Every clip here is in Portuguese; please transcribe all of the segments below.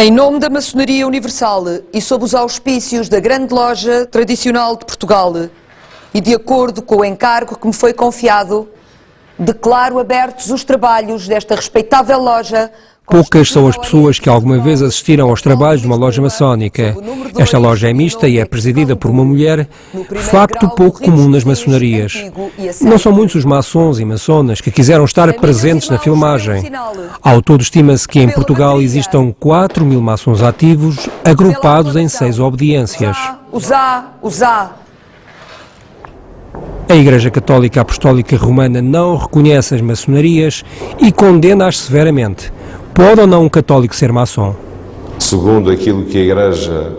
Em nome da Maçonaria Universal e sob os auspícios da Grande Loja Tradicional de Portugal e de acordo com o encargo que me foi confiado, declaro abertos os trabalhos desta respeitável loja. Poucas são as pessoas que alguma vez assistiram aos trabalhos de uma loja maçónica. Esta loja é mista e é presidida por uma mulher, facto pouco comum nas maçonarias. Não são muitos os maçons e maçonas que quiseram estar presentes na filmagem. Ao todo, estima-se que em Portugal existam 4.000 maçons ativos, agrupados em 6 obediências. A Igreja Católica Apostólica Romana não reconhece as maçonarias e condena-as severamente. Pode ou não um católico ser maçom? Segundo aquilo que a Igreja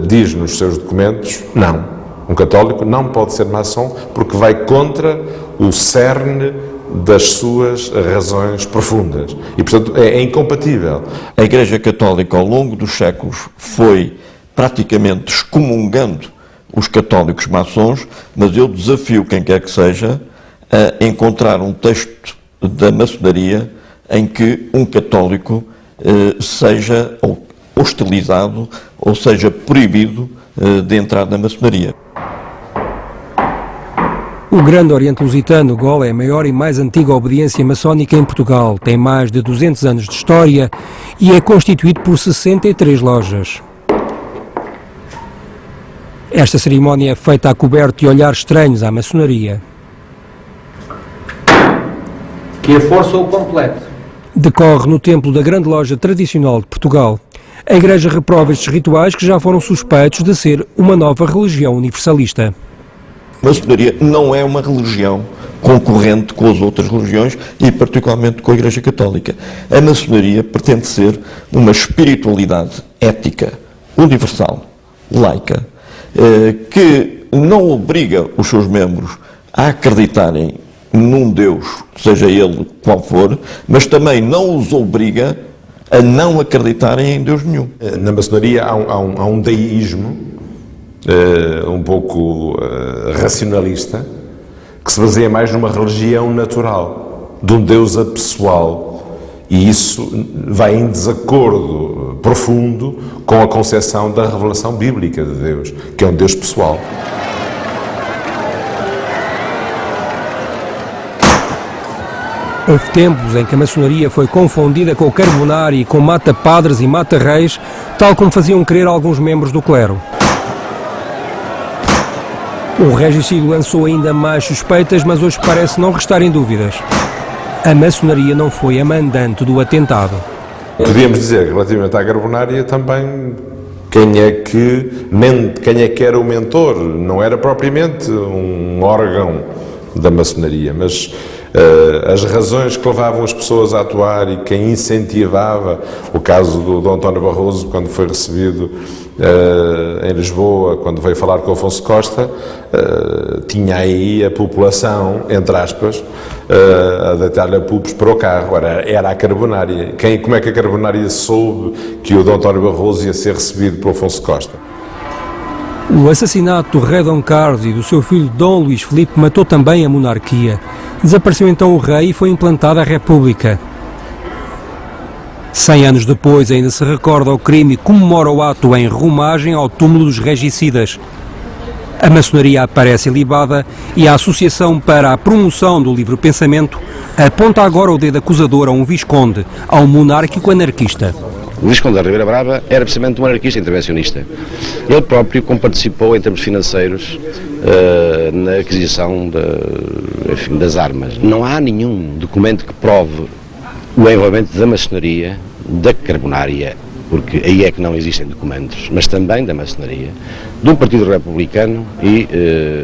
diz nos seus documentos, não. Um católico não pode ser maçom porque vai contra o cerne das suas razões profundas. E, portanto, é incompatível. A Igreja Católica, ao longo dos séculos, foi praticamente excomungando os católicos maçons, mas eu desafio quem quer que seja a encontrar um texto da maçonaria em que um católico seja hostilizado ou seja proibido de entrar na maçonaria. O Grande Oriente Lusitano, GOL, é a maior e mais antiga obediência maçónica em Portugal. Tem mais de 200 anos de história e é constituído por 63 lojas. Esta cerimónia é feita a coberto de olhares estranhos à maçonaria. Que a força o complete. Decorre no templo da Grande Loja Tradicional de Portugal. A Igreja reprova estes rituais que já foram suspeitos de ser uma nova religião universalista. A maçonaria não é uma religião concorrente com as outras religiões e particularmente com a Igreja Católica. A maçonaria pretende ser uma espiritualidade ética, universal, laica, que não obriga os seus membros a acreditarem num Deus, seja ele qual for, mas também não os obriga a não acreditarem em Deus nenhum. Na maçonaria há um deísmo um pouco racionalista, que se baseia mais numa religião natural, de um Deus apessoal, e isso vai em desacordo profundo com a concepção da revelação bíblica de Deus, que é um Deus pessoal. Houve tempos em que a maçonaria foi confundida com o Carbonari e com mata-padres e mata-reis, tal como faziam crer alguns membros do clero. O regicídio lançou ainda mais suspeitas, mas hoje parece não restar em dúvidas. A maçonaria não foi a mandante do atentado. Podíamos dizer que relativamente à Carbonária também quem é que era o mentor, não era propriamente um órgão da maçonaria, mas as razões que levavam as pessoas a atuar e quem incentivava, o caso do Dom António Barroso, quando foi recebido em Lisboa, quando veio falar com o Afonso Costa, tinha aí a população, entre aspas, a deitar-lhe apupos para o carro. Era a Carbonária. Como é que a Carbonária soube que o Dom António Barroso ia ser recebido por Afonso Costa? O assassinato do rei Dom Carlos e do seu filho Dom Luís Filipe matou também a monarquia. Desapareceu então o rei e foi implantada a República. 100 anos depois ainda se recorda o crime e comemora o ato em rumagem ao túmulo dos regicidas. A maçonaria aparece ilibada e a Associação para a Promoção do Livre Pensamento aponta agora o dedo acusador a um visconde, a um monárquico anarquista. O Visconde da Ribeira Brava era precisamente um anarquista intervencionista. Ele próprio participou em termos financeiros na aquisição das armas. Não há nenhum documento que prove o envolvimento da maçonaria, da Carbonária, porque aí é que não existem documentos, mas também da maçonaria, do Partido Republicano e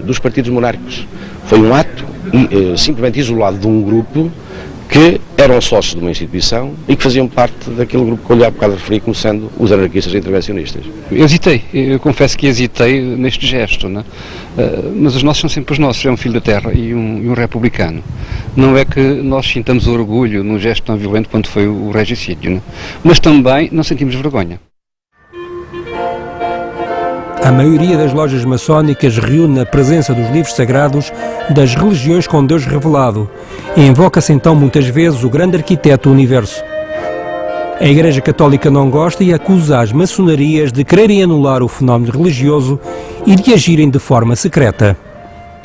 dos partidos monárquicos. Foi um ato simplesmente isolado de um grupo que eram sócios de uma instituição e que faziam parte daquele grupo que eu há bocado referi como sendo os anarquistas intervencionistas. Eu confesso que hesitei neste gesto, né? Mas os nossos são sempre os nossos, é um filho da terra e um republicano. Não é que nós sintamos orgulho num gesto tão violento quanto foi o regicídio, né? Mas também não sentimos vergonha. A maioria das lojas maçónicas reúne a presença dos livros sagrados das religiões com Deus revelado e invoca-se então muitas vezes o grande arquiteto do universo. A Igreja Católica não gosta e acusa as maçonarias de quererem anular o fenómeno religioso e de agirem de forma secreta.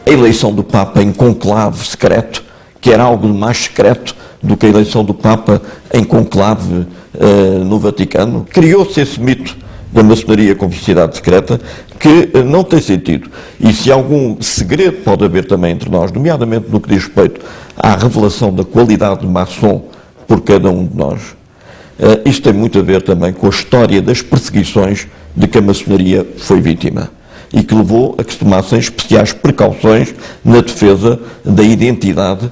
A eleição do Papa em conclave secreto, que era algo mais secreto do que a eleição do Papa em conclave no Vaticano, criou-se esse mito da maçonaria como sociedade secreta que não tem sentido. E se algum segredo pode haver também entre nós, nomeadamente no que diz respeito à revelação da qualidade de maçom por cada um de nós, isto tem muito a ver também com a história das perseguições de que a maçonaria foi vítima e que levou a que se tomassem especiais precauções na defesa da identidade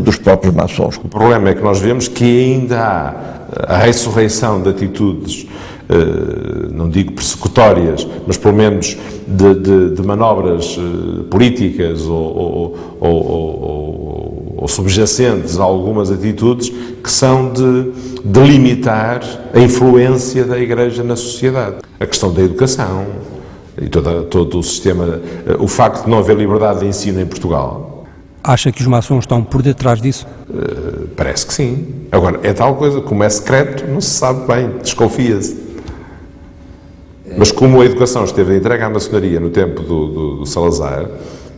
dos próprios maçons. O problema é que nós vemos que ainda há a ressurreição de atitudes, não digo persecutórias, mas pelo menos de manobras políticas ou subjacentes a algumas atitudes que são de limitar a influência da Igreja na sociedade. A questão da educação e todo o sistema, o facto de não haver liberdade de ensino em Portugal. Acha que os maçons estão por detrás disso? Parece que sim. Agora, é tal coisa, como é secreto, não se sabe bem, desconfia-se. Mas como a educação esteve entregue à maçonaria no tempo do Salazar,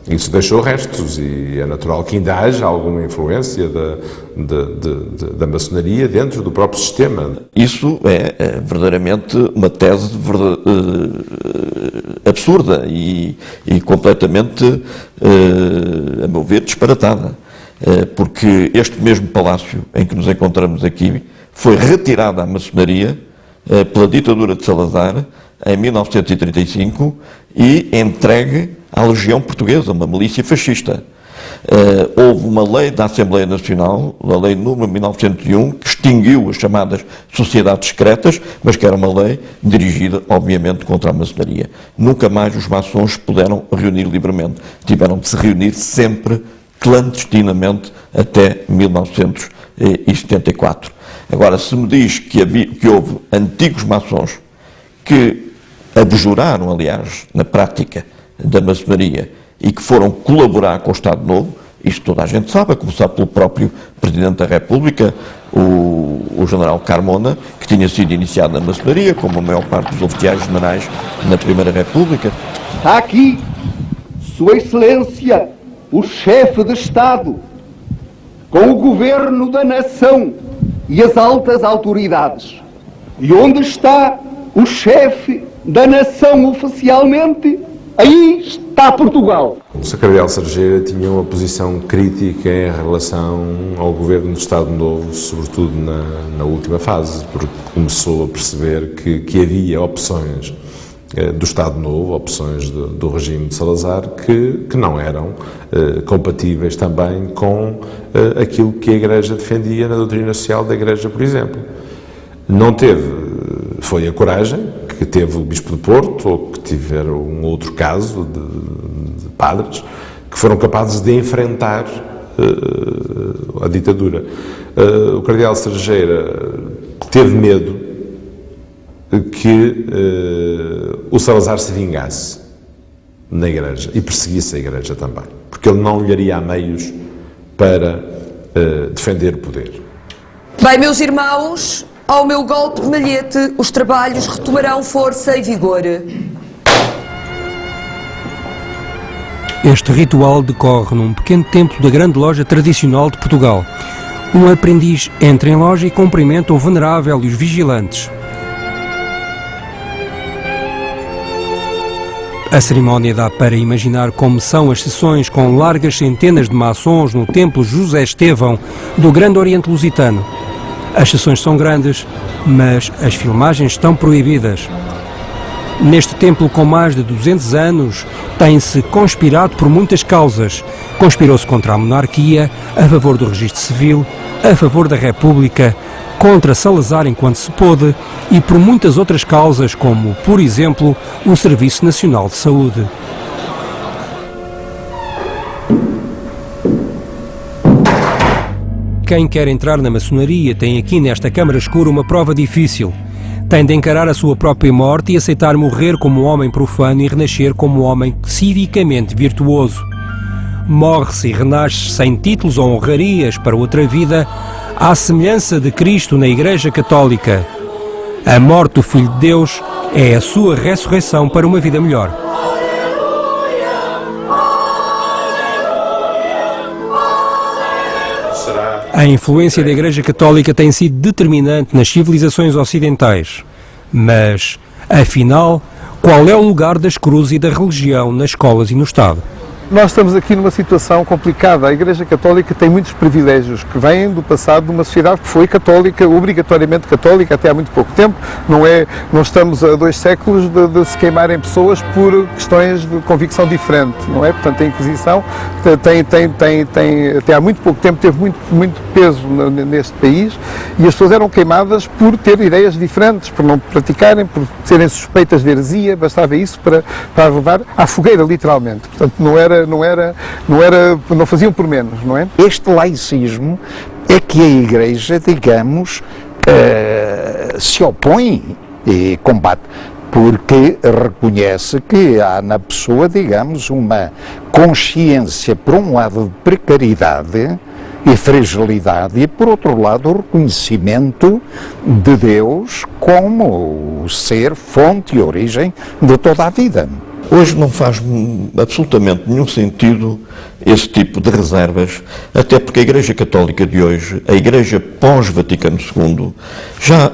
isso deixou restos e é natural que ainda haja alguma influência da maçonaria dentro do próprio sistema. Isso é verdadeiramente uma tese absurda e completamente, a meu ver, disparatada. Porque este mesmo palácio em que nos encontramos aqui foi retirado à maçonaria pela ditadura de Salazar em 1935 e entregue à Legião Portuguesa, uma milícia fascista. Houve uma lei da Assembleia Nacional, a lei número 1901, que extinguiu as chamadas sociedades secretas, mas que era uma lei dirigida, obviamente, contra a maçonaria. Nunca mais os maçons puderam reunir livremente. Tiveram de se reunir sempre clandestinamente até 1974. Agora, se me diz que houve antigos maçons que abjuraram, aliás, na prática da maçonaria e que foram colaborar com o Estado Novo, isto toda a gente sabe, a começar pelo próprio Presidente da República, o General Carmona, que tinha sido iniciado na maçonaria, como a maior parte dos oficiais generais na Primeira República. Está aqui, Sua Excelência, o chefe de Estado, com o governo da nação e as altas autoridades. E onde está o chefe da nação oficialmente? Aí está Portugal. O Sr. Cardeal Sergeira tinha uma posição crítica em relação ao governo do Estado Novo, sobretudo na última fase, porque começou a perceber que havia opções do Estado Novo, opções do regime de Salazar, que não eram compatíveis também com aquilo que a Igreja defendia na doutrina social da Igreja, por exemplo. Não foi a coragem que teve o Bispo de Porto, ou que tiveram um outro caso de padres, que foram capazes de enfrentar a ditadura. O Cardeal Sergeira teve medo que o Salazar se vingasse na Igreja e perseguisse a Igreja também, porque ele não lhe daria meios para defender o poder. Bem, meus irmãos, ao meu golpe de malhete, os trabalhos retomarão força e vigor. Este ritual decorre num pequeno templo da Grande Loja Tradicional de Portugal. Um aprendiz entra em loja e cumprimenta o venerável e os vigilantes. A cerimónia dá para imaginar como são as sessões com largas centenas de maçons no templo José Estevão do Grande Oriente Lusitano. As sessões são grandes, mas as filmagens estão proibidas. Neste templo com mais de 200 anos, tem-se conspirado por muitas causas. Conspirou-se contra a monarquia, a favor do registro civil, a favor da República, contra Salazar enquanto se pôde e por muitas outras causas, como, por exemplo, o Serviço Nacional de Saúde. Quem quer entrar na maçonaria tem aqui nesta câmara escura uma prova difícil. Tem de encarar a sua própria morte e aceitar morrer como homem profano e renascer como homem civicamente virtuoso. Morre-se e renasce sem títulos ou honrarias para outra vida à semelhança de Cristo na Igreja Católica. A morte do Filho de Deus é a sua ressurreição para uma vida melhor. A influência da Igreja Católica tem sido determinante nas civilizações ocidentais. Mas, afinal, qual é o lugar das cruzes e da religião nas escolas e no Estado? Nós estamos aqui numa situação complicada. A Igreja Católica tem muitos privilégios que vêm do passado de uma sociedade que foi católica, obrigatoriamente católica, até há muito pouco tempo. Não estamos a 2 séculos de se queimarem pessoas por questões de convicção diferente, não é? Portanto, a Inquisição até há muito pouco tempo teve muito peso neste país e as pessoas eram queimadas por ter ideias diferentes, por não praticarem, por serem suspeitas de heresia, bastava isso para levar à fogueira, literalmente. Portanto, não faziam por menos, não é? Este laicismo é que a Igreja, digamos, se opõe e combate, porque reconhece que há na pessoa, digamos, uma consciência, por um lado, de precariedade e fragilidade, e por outro lado, o reconhecimento de Deus como o ser, fonte e origem de toda a vida. Hoje não faz absolutamente nenhum sentido esse tipo de reservas, até porque a Igreja Católica de hoje, a Igreja pós-Vaticano II, já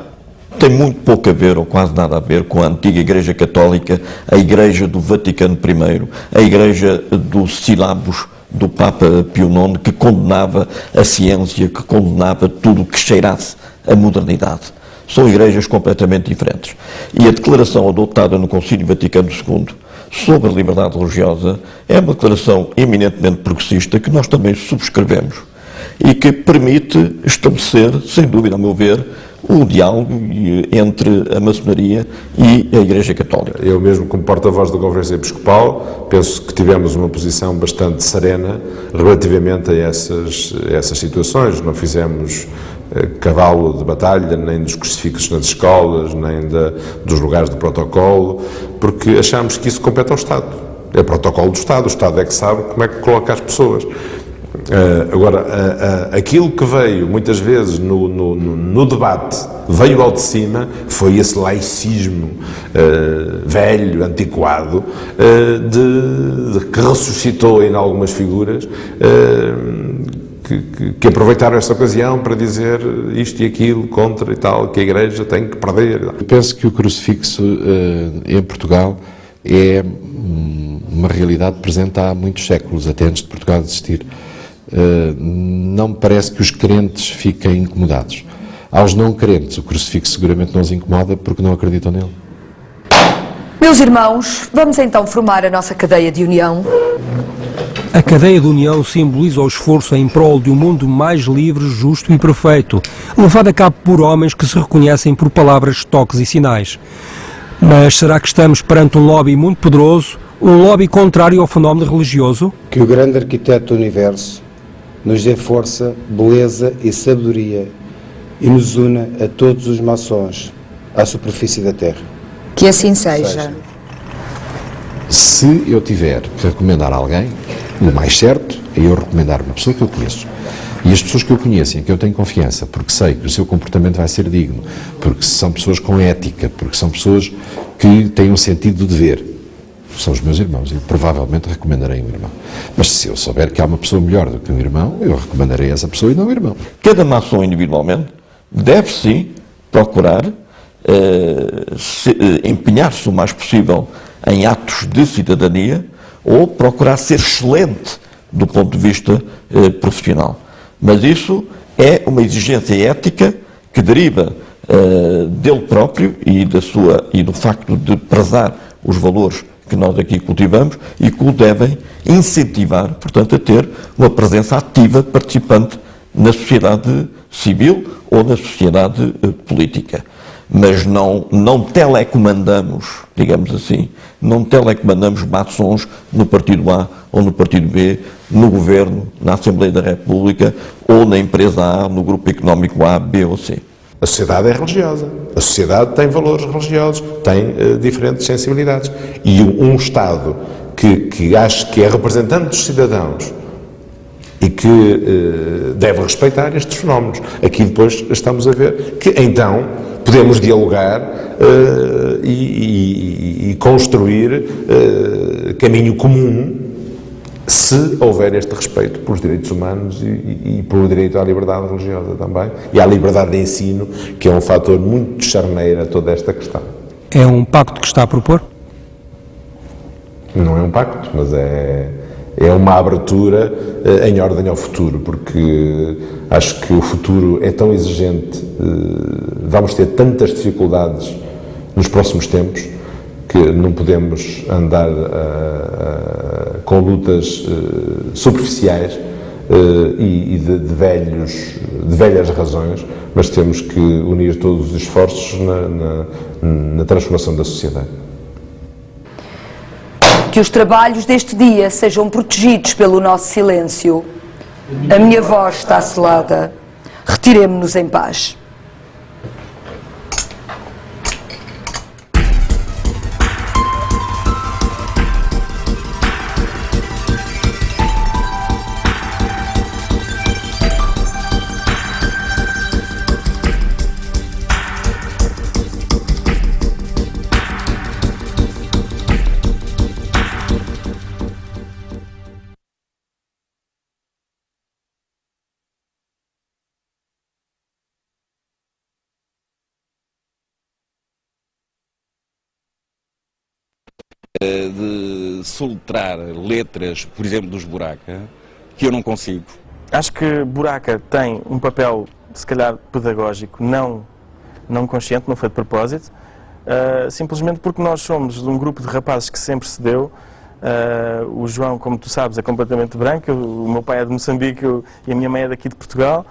tem muito pouco a ver, ou quase nada a ver, com a antiga Igreja Católica, a Igreja do Vaticano I, a Igreja dos Sílabos do Papa Pio IX, que condenava a ciência, que condenava tudo o que cheirasse a modernidade. São igrejas completamente diferentes. E a declaração adotada no Concílio Vaticano II sobre a liberdade religiosa é uma declaração eminentemente progressista que nós também subscrevemos e que permite estabelecer, sem dúvida, a meu ver, o diálogo entre a maçonaria e a Igreja Católica. Eu mesmo, como porta-voz da Conferência Episcopal, penso que tivemos uma posição bastante serena relativamente a essas situações. Não fizemos cavalo de batalha, nem dos crucifixos nas escolas, nem dos lugares de protocolo, porque achamos que isso compete ao Estado. É protocolo do Estado, o Estado é que sabe como é que coloca as pessoas. Agora, aquilo que veio muitas vezes no debate, veio ao de cima, foi esse laicismo velho, antiquado, que ressuscitou em algumas figuras, que aproveitaram esta ocasião para dizer isto e aquilo, contra e tal, que a Igreja tem que perder. Eu penso que o crucifixo em Portugal é uma realidade presente há muitos séculos, até antes de Portugal existir. Não me parece que os crentes fiquem incomodados. Aos não crentes, o crucifixo seguramente não os incomoda porque não acreditam nele. Meus irmãos, vamos então formar a nossa cadeia de união. A cadeia de união simboliza o esforço em prol de um mundo mais livre, justo e perfeito, levado a cabo por homens que se reconhecem por palavras, toques e sinais. Mas será que estamos perante um lobby muito poderoso, um lobby contrário ao fenómeno religioso? Que o grande arquiteto do universo nos dê força, beleza e sabedoria e nos una a todos os maçons à superfície da Terra. Que assim seja. Se eu tiver que recomendar alguém, o mais certo é eu recomendar uma pessoa que eu conheço. E as pessoas que eu conheço, em que eu tenho confiança, porque sei que o seu comportamento vai ser digno, porque são pessoas com ética, porque são pessoas que têm um sentido do dever, são os meus irmãos. Eu provavelmente recomendarei um irmão. Mas se eu souber que há uma pessoa melhor do que um irmão, eu recomendarei essa pessoa e não o irmão. Cada maçom individualmente deve sim procurar empenhar-se o mais possível em atos de cidadania ou procurar ser excelente do ponto de vista profissional. Mas isso é uma exigência ética que deriva dele próprio e do facto de prezar os valores que nós aqui cultivamos e que o devem incentivar, portanto, a ter uma presença ativa, participante na sociedade civil ou na sociedade política. Mas não telecomandamos, digamos assim, não telecomandamos maçons no partido A ou no partido B, no governo, na Assembleia da República ou na empresa A, no grupo económico A, B ou C. A sociedade é religiosa, a sociedade tem valores religiosos, tem diferentes sensibilidades. E um Estado que acha que é representante dos cidadãos e que deve respeitar estes fenómenos. Aqui depois estamos a ver que então podemos dialogar e construir caminho comum se houver este respeito pelos direitos humanos e pelo direito à liberdade religiosa também e à liberdade de ensino, que é um fator muito charneiro a toda esta questão. É um pacto que está a propor? Não é um pacto, mas é uma abertura em ordem ao futuro, porque acho que o futuro é tão exigente, vamos ter tantas dificuldades nos próximos tempos, que não podemos andar com lutas superficiais e de velhas razões, mas temos que unir todos os esforços na transformação da sociedade. Que os trabalhos deste dia sejam protegidos pelo nosso silêncio. A minha voz está selada. Retiremo-nos em paz. De soletrar letras, por exemplo, dos Buraca, que eu não consigo. Acho que Buraca tem um papel, se calhar, pedagógico, não consciente, não foi de propósito, simplesmente porque nós somos de um grupo de rapazes que sempre se deu. O João, como tu sabes, é completamente branco, o meu pai é de Moçambique e a minha mãe é daqui de Portugal.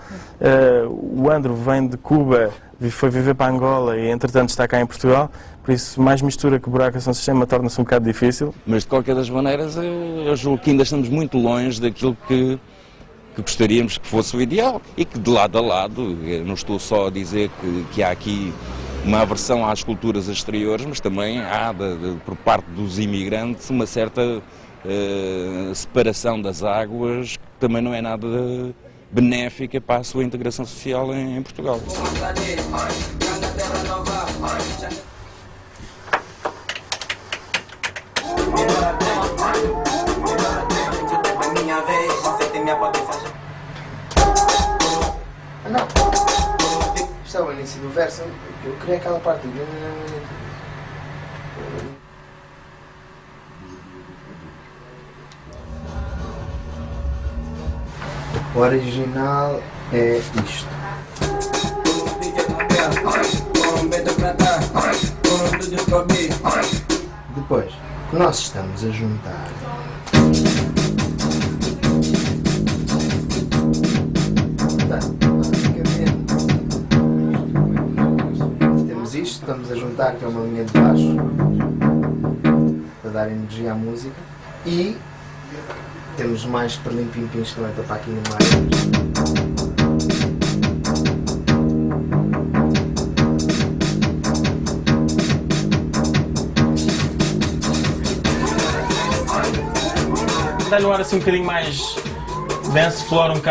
O Andro vem de Cuba, foi viver para Angola e entretanto está cá em Portugal, por isso mais mistura que Buraca São Sistema torna-se um bocado difícil. Mas de qualquer das maneiras eu julgo que ainda estamos muito longe daquilo que gostaríamos que fosse o ideal e que de lado a lado, eu não estou só a dizer que há aqui uma aversão às culturas exteriores, mas também há por parte dos imigrantes uma certa separação das águas que também não é nada benéfica para a sua integração social em Portugal. Não, isto é o início do verso, eu queria aquela parte. O original é isto. Depois, o que nós estamos a juntar temos isto, estamos a juntar, que é uma linha de baixo para dar energia à música, e temos mais perlim-pim-pins que vai tapar aqui no meio. Dá-lhe um ar assim um bocadinho mais dance floor, um bocado.